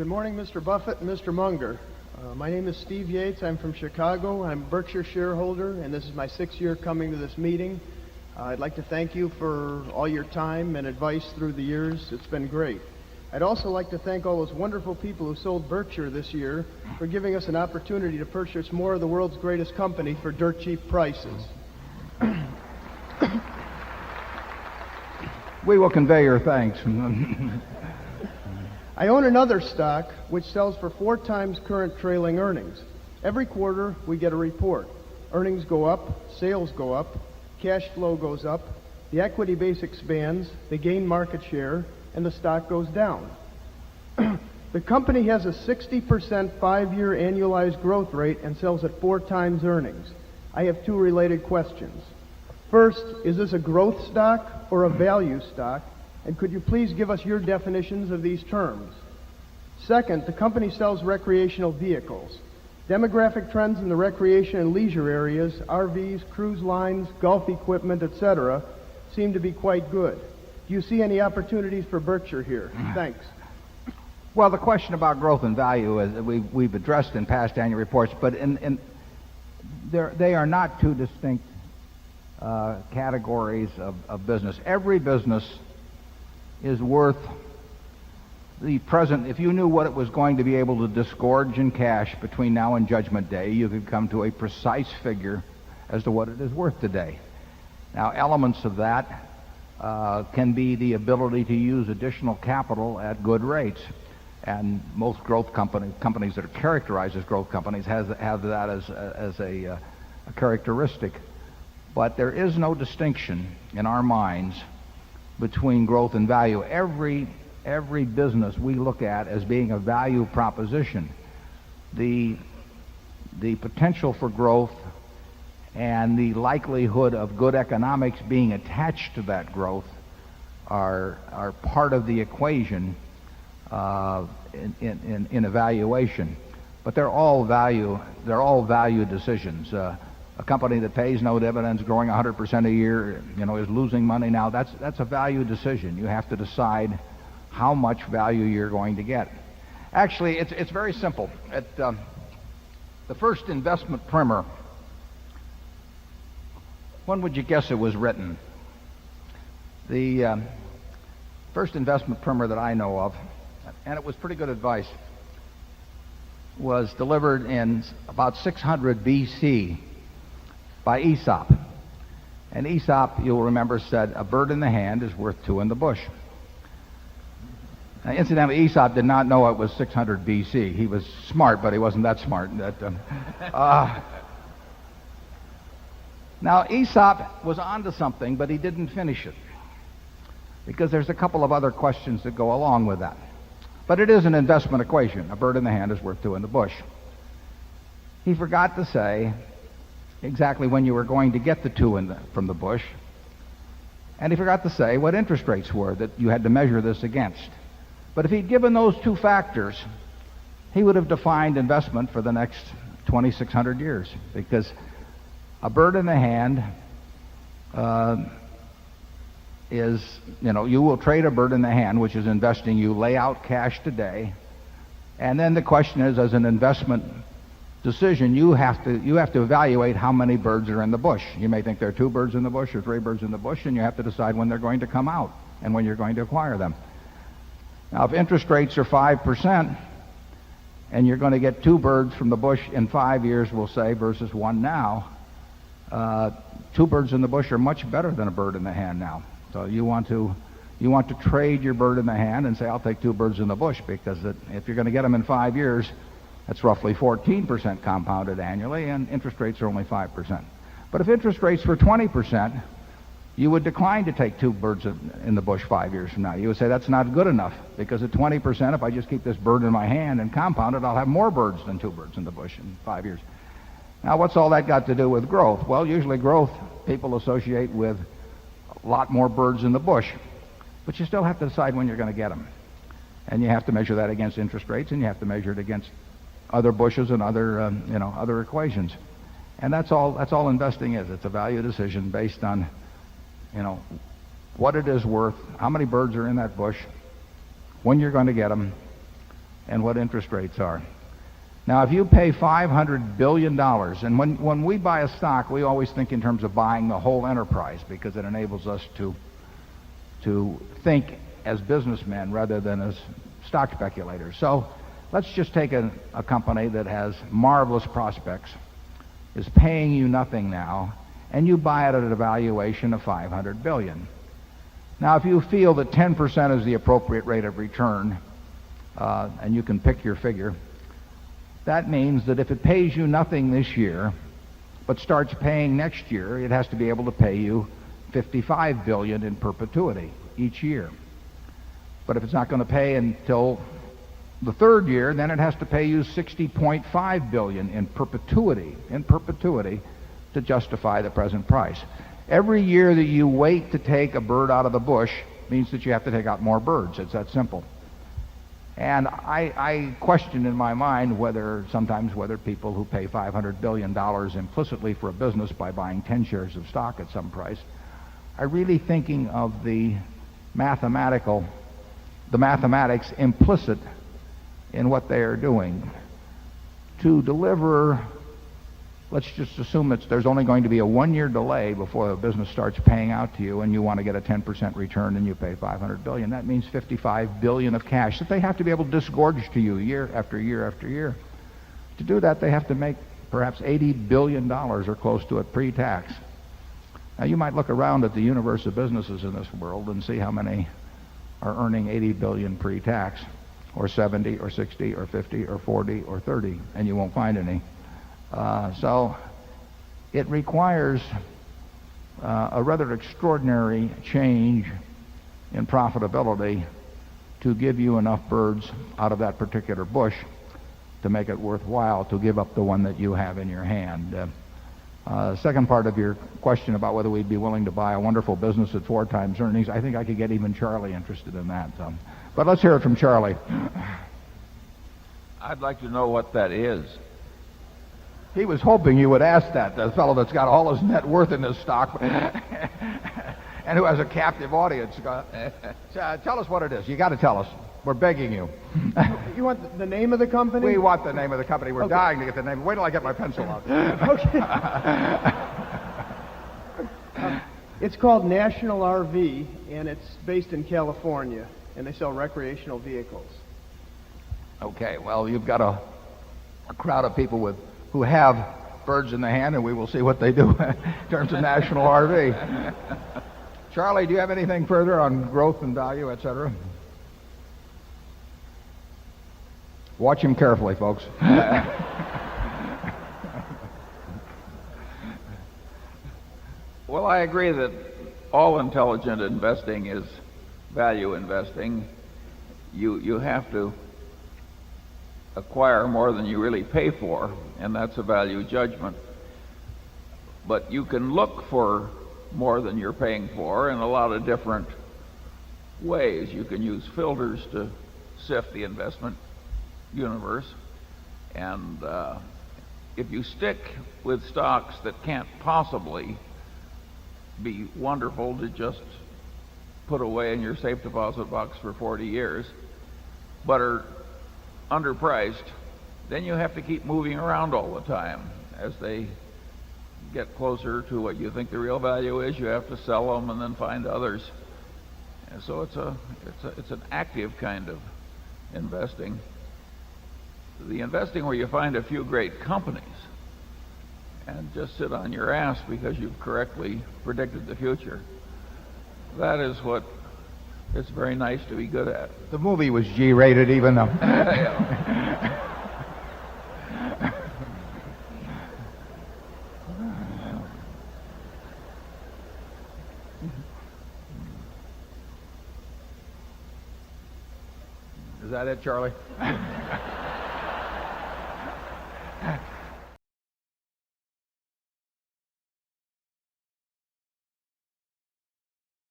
Good morning, Mr. Buffett and Mr. Munger. My name is Steve Yates. I'm from Chicago. I'm a Berkshire shareholder, and this is my 6th year coming to this meeting. I'd like to thank you for all your time and advice through the years. It's been great. I'd also like to thank all those wonderful people who sold Berkshire this year for giving us an opportunity to purchase more of the world's greatest company for dirt cheap prices. We will convey your thanks. I own another stock which sells for 4 times current trailing earnings. Every quarter we get a report. Earnings go up, sales go up, cash flow goes up, the equity base expands, they gain market share, and the stock goes down. The company has a 60% 5-year annualized growth rate and sells at 4 times earnings. I have 2 related questions. First, is this a growth stock or a value stock? And could you please give us your definitions of these terms? Second, the company sells recreational vehicles. Demographic trends in the recreation and leisure areas, RVs, cruise lines, golf equipment, etc., seem to be quite good. Do you see any opportunities for Berkshire here? Thanks. Well, the question about growth and value is we've addressed in past annual reports, but they are not 2 distinct categories of business. Every business is worth the present. If you knew what it was going to be able to disgorge in cash between now and Judgment Day, you could come to a precise figure as to what it is worth today. Now, elements of that can be the ability to use additional capital at good rates. And most growth companies that are characterized as growth companies have that as a characteristic. But there is no distinction in our minds between growth and value. Every business we look at as being a value proposition. The potential for growth and the likelihood of good economics being attached to that growth are part of the equation in evaluation. But they're all value decisions. A company that pays no dividends, growing 100% a year, is losing money now. That's a value decision. You have to decide how much value you're going to get. Actually, it's very simple. At the first investment primer, when would you guess it was written? The first investment primer that I know of, and it was pretty good advice, was delivered in about 600 BC. By Aesop. And Aesop, you'll remember, said, "A bird in the hand is worth 2 in the bush." Now, incidentally, Aesop did not know it was 600 BC. He was smart, but he wasn't that smart. Now, Aesop was onto something, but he didn't finish it, because there's a couple of other questions that go along with that. But it is an investment equation. A bird in the hand is worth 2 in the bush. He forgot to say exactly when you were going to get the 2 from the bush, and he forgot to say what interest rates were that you had to measure this against. But if he'd given those 2 factors, he would have defined investment for the next 2,600 years, because a bird in the hand is, you will trade a bird in the hand, which is investing. You lay out cash today, and then the question is, as an investment decision, you have to evaluate how many birds are in the bush. You may think there are 2 birds in the bush or 3 birds in the bush, and you have to decide when they're going to come out and when you're going to acquire them. Now, if interest rates are 5% and you're going to get 2 birds from the bush in 5 years, we'll say, versus 1 now, 2 birds in the bush are much better than a bird in the hand now. So you want to trade your bird in the hand and say, I'll take 2 birds in the bush, because if you're going to get them in 5 years, that's roughly 14% compounded annually, and interest rates are only 5%. But if interest rates were 20%, you would decline to take 2 birds in the bush 5 years from now. You would say that's not good enough, because at 20%, if I just keep this bird in my hand and compound it, I'll have more birds than 2 birds in the bush in 5 years. Now, what's all that got to do with growth? Well, usually growth people associate with a lot more birds in the bush, but you still have to decide when you're going to get them. And you have to measure that against interest rates, and you have to measure it against other bushes and other equations. And that's all investing is. It's a value decision based on, what it is worth, how many birds are in that bush, when you're going to get them, and what interest rates are. Now, if you pay $500 billion, and when we buy a stock, we always think in terms of buying the whole enterprise because it enables us to think as businessmen rather than as stock speculators. So let's just take a company that has marvelous prospects, is paying you nothing now, and you buy it at a valuation of $500 billion. Now, if you feel that 10% is the appropriate rate of return, and you can pick your figure, that means that if it pays you nothing this year, but starts paying next year, it has to be able to pay you $55 billion in perpetuity each year. But if it's not going to pay until the third year, then it has to pay you $60.5 billion in perpetuity to justify the present price. Every year that you wait to take a bird out of the bush means that you have to take out more birds. It's that simple. And I question in my mind sometimes whether people who pay $500 billion implicitly for a business by buying 10 shares of stock at some price are really thinking of the mathematics implicit in what they are doing. To deliver, let's just assume there's only going to be a 1-year delay before the business starts paying out to you, and you want to get a 10% return and you pay $500 billion. That means $55 billion of cash that they have to be able to disgorge to you year after year after year. To do that, they have to make perhaps $80 billion or close to it pre-tax. Now, you might look around at the universe of businesses in this world and see how many are earning $80 billion pre-tax, or 70, or 60, or 50, or 40, or 30, and you won't find any. So it requires a rather extraordinary change in profitability to give you enough birds out of that particular bush to make it worthwhile to give up the one that you have in your hand. Second part of your question about whether we'd be willing to buy a wonderful business at 4 times earnings, I think I could get even Charlie interested in that. But let's hear it from Charlie. I'd like to know what that is. He was hoping you would ask that, the fellow that's got all his net worth in this stock and who has a captive audience. Tell us what it is. You got to tell us. We're begging you. You want the name of the company? We want the name of the company. We're dying to get the name. Wait till I get my pencil out. Okay. It's called National RV, and it's based in California, and they sell recreational vehicles. Okay, well, you've got a crowd of people who have birds in the hand, and we will see what they do in terms of National RV. Charlie, do you have anything further on growth and value, etc.? Watch him carefully, folks. Well, I agree that all intelligent investing is value investing. You have to acquire more than you really pay for, and that's a value judgment. But you can look for more than you're paying for in a lot of different ways. You can use filters to sift the investment universe, and if you stick with stocks that can't possibly be wonderful to just put away in your safe deposit box for 40 years, but are underpriced, then you have to keep moving around all the time. As they get closer to what you think the real value is, you have to sell them and then find others. And so it's an active kind of investing. The investing where you find a few great companies and just sit on your ass because you've correctly predicted the future, that is what it's very nice to be good at. The movie was G-rated, even though. Is that it, Charlie?